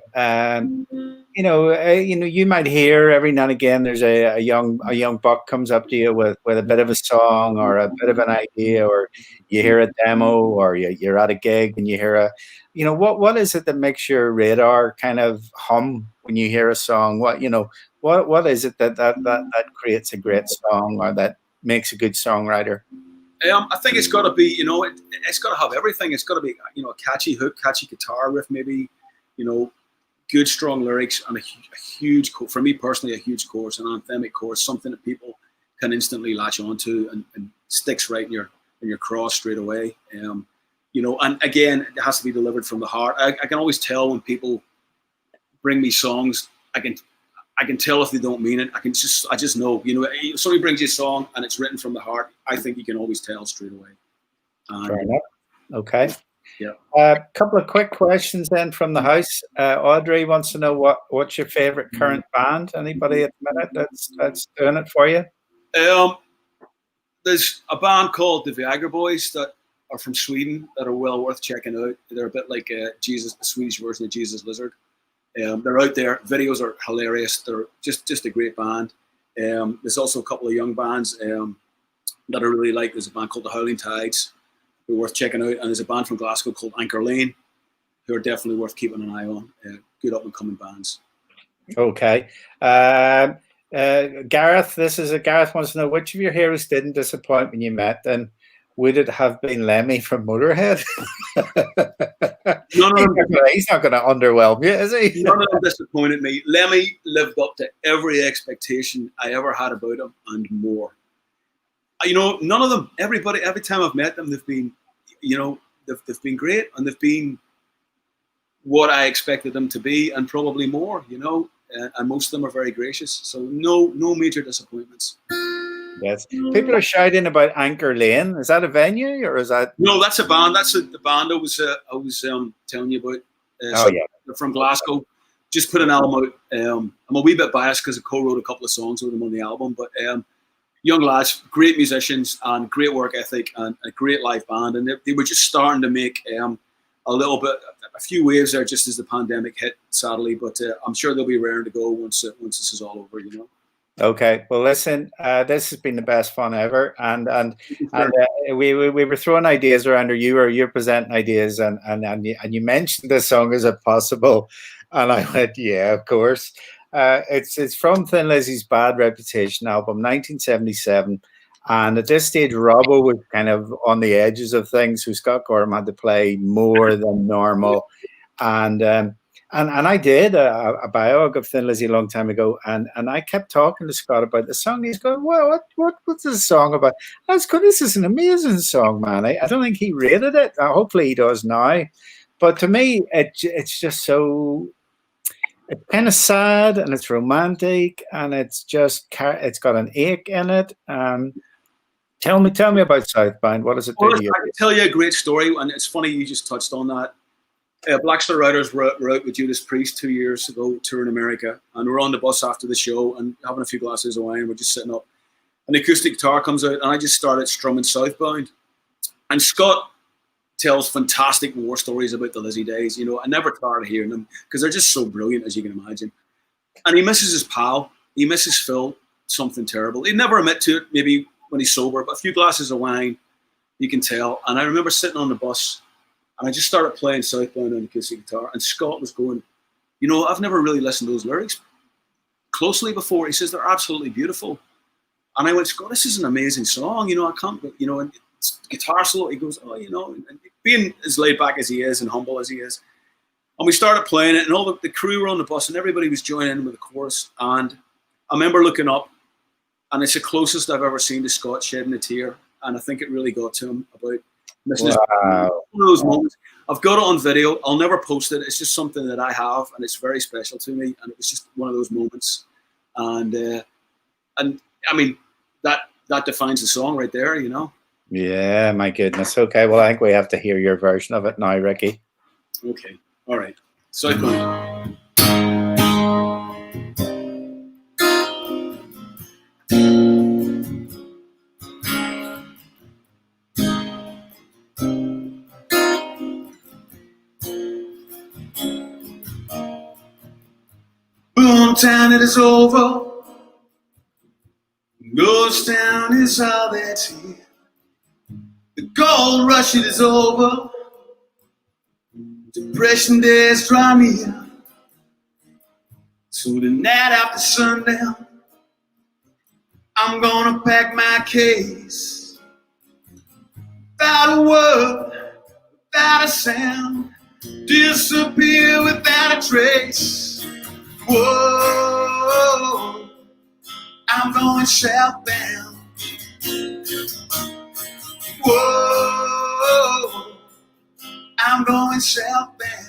Speaker 1: you might hear every now and again there's a young buck comes up to you with a bit of a song or a bit of an idea, or you hear a demo, or you're at a gig and you hear what is it that makes your radar kind of hum when you hear a song? What is it that creates a great song or that makes a good songwriter?
Speaker 3: I think it's got to be, it's got to have everything. It's got to be, a catchy hook, catchy guitar riff, maybe, good strong lyrics, and a huge, for me personally, a huge chorus, an anthemic chorus, something that people can instantly latch onto and sticks right in your cross straight away. And again, it has to be delivered from the heart. I can always tell when people bring me songs. I can tell if they don't mean it. I just know. If somebody brings you a song and it's written from the heart, I think you can always tell straight away.
Speaker 1: Fair enough. Okay.
Speaker 3: Yeah.
Speaker 1: A couple of quick questions then from the house. Audrey wants to know what's your favorite current band? Anybody at the minute that's doing it for you?
Speaker 3: There's a band called the Viagra Boys that are from Sweden that are well worth checking out. They're a bit like the Swedish version of Jesus Lizard. They're out there. Videos are hilarious. They're just a great band. There's also a couple of young bands that I really like. There's a band called the Howling Tides, who are worth checking out, and there's a band from Glasgow called Anchor Lane, who are definitely worth keeping an eye on. Good up and coming bands.
Speaker 1: Okay. Gareth, Gareth wants to know which of your heroes didn't disappoint when you met, and would it have been Lemmy from Motorhead?
Speaker 3: No.
Speaker 1: He's not going to underwhelm you, is he?
Speaker 3: None of them disappointed me. Lemmy lived up to every expectation I ever had about him and more. None of them. Every time I've met them, they've been, they've been great, and they've been what I expected them to be, and probably more. And most of them are very gracious. So no major disappointments.
Speaker 1: Yes. People are shouting about Anchor Lane. Is that a venue or is that?
Speaker 3: No, that's a band. That's the band I was telling you about. They're from Glasgow. Just put an album out. I'm a wee bit biased because I co-wrote a couple of songs with them on the album. But young lads, great musicians and great work ethic and a great live band. And they were just starting to make a few waves there just as the pandemic hit, sadly. But I'm sure they'll be raring to go once this is all over.
Speaker 1: Okay, well, listen, this has been the best fun ever, and we were throwing ideas around, or you're presenting ideas, and you mentioned this song as a possible, and I went, yeah, of course. It's from Thin Lizzy's Bad Reputation album, 1977, and at this stage, Robbo was kind of on the edges of things, so Scott Gorham had to play more than normal, and I did a biog of Thin Lizzy a long time ago, and I kept talking to Scott about the song. He's going, well, what's this song about? I was going, this is an amazing song, man. I don't think he rated it. Hopefully he does now. But to me, it's just so, it's kind of sad, and it's romantic, and it's got an ache in it. Tell me about Southbound. What does it do to you?
Speaker 3: I can tell you a great story, and it's funny you just touched on that. Black Star Riders were out with Judas Priest 2 years ago, touring America, and we're on the bus after the show and having a few glasses of wine. We're just sitting up, and the acoustic guitar comes out, and I just started strumming Southbound. And Scott tells fantastic war stories about the Lizzy days. I never tired of hearing them because they're just so brilliant, as you can imagine. And he misses his pal. He misses Phil. Something terrible. He'd never admit to it, maybe when he's sober, but a few glasses of wine, you can tell. And I remember sitting on the bus, and I just started playing Southbound on the acoustic guitar, and Scott was going, I've never really listened to those lyrics closely before. He says, they're absolutely beautiful. And I went, Scott, this is an amazing song. I can't, and it's guitar solo. He goes, and being as laid back as he is and humble as he is. And we started playing it, and all the crew were on the bus, and everybody was joining in with the chorus. And I remember looking up, and it's the closest I've ever seen to Scott shedding a tear, and I think it really got to him about missing his one of those moments. I've got it on video. I'll never post it. It's just something that I have, and it's very special to me. And it was just one of those moments, and I mean that defines the song right there, you know.
Speaker 1: Yeah, my goodness. Okay, well, I think we have to hear your version of it now, Ricky.
Speaker 3: Okay, all right. So I go. Boomtown, it is over. Ghost town is all that's here. The gold rush, it is over. Depression days draw near. So tonight after sundown, I'm gonna pack my case. Without a word, without a sound, disappear without a trace. Whoa, I'm going southbound. Whoa, I'm going southbound.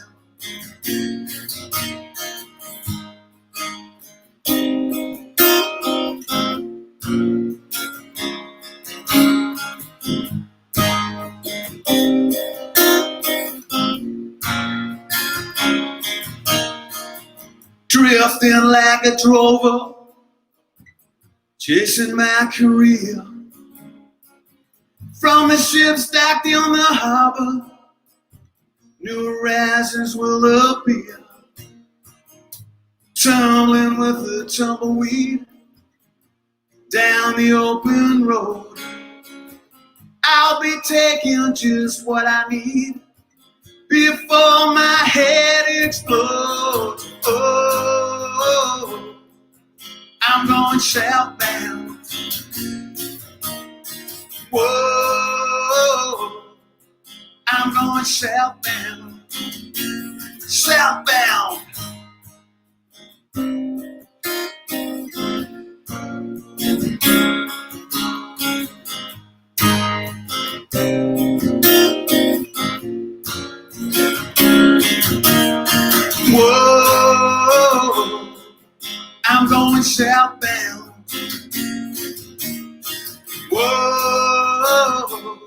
Speaker 3: Drifting like a drover, chasing my career. From the ships docked on the harbor, new horizons will appear. Tumbling with the tumbleweed down the open road. I'll be taking just what I need before my head explodes. Oh, I'm going southbound. Whoa, I'm going southbound. Southbound. Whoa, I'm going southbound. Whoa,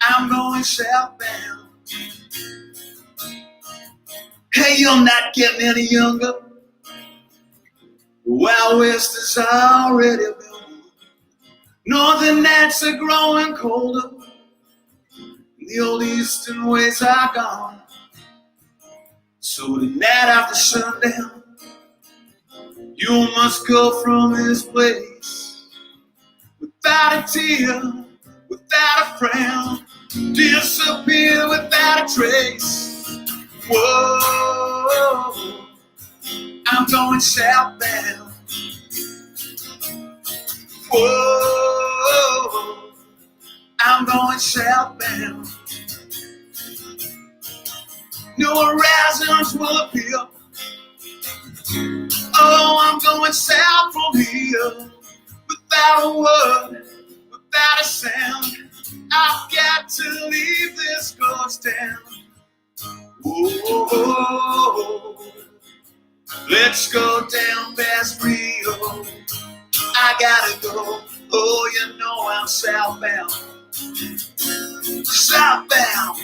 Speaker 3: I'm going southbound. Hey, you're not getting any younger. The Wild West is already built. Northern nights are growing colder. The old eastern ways are gone. So tonight after sundown, you must go from this place without a tear, without a frown, disappear without a trace. Whoa, I'm going southbound. Whoa, I'm going southbound. New horizons will appear. Oh, I'm going south from here. Without a word, without a sound, I've got to leave this ghost town. Whoa, let's go down past Rio. I gotta go. Oh, you know I'm southbound. Southbound.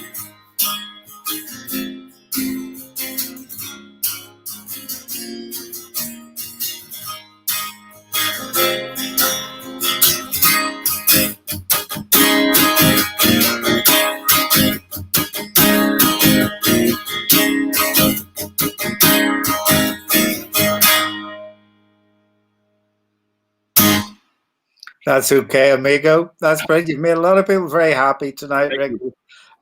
Speaker 1: That's okay, amigo. That's brilliant. You've made a lot of people very happy tonight, Rick.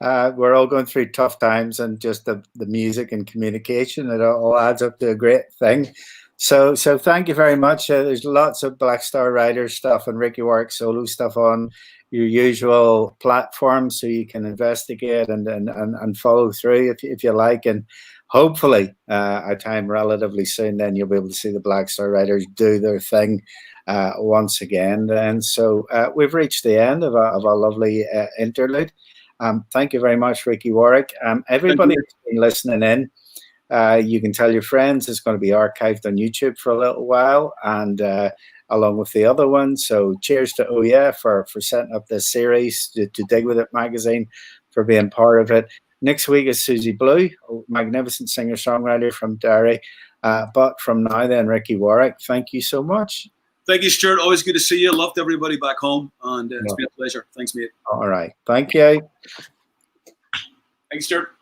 Speaker 1: We're all going through tough times, and just the music and communication, it all adds up to a great thing. So thank you very much. There's lots of Black Star Riders stuff and Ricky Warwick solo stuff on your usual platforms, so you can investigate and follow through if you like. And hopefully a time relatively soon, then you'll be able to see the Black Star Riders do their thing once again. And so we've reached the end of a lovely interlude. Thank you very much, Ricky Warwick. Everybody who's been listening in, you can tell your friends it's going to be archived on YouTube for a little while, and along with the other ones. So cheers to Oh Yeah for setting up this series, to Dig With It magazine, for being part of it. Next week is Susie Blue, a magnificent singer-songwriter from Derry. But from now then, Ricky Warwick, thank you so much.
Speaker 3: Thank you, Stuart. Always good to see you. Loved everybody back home, and it's been a pleasure. Thanks, mate.
Speaker 1: All right. Thank you.
Speaker 3: Thanks, Stuart.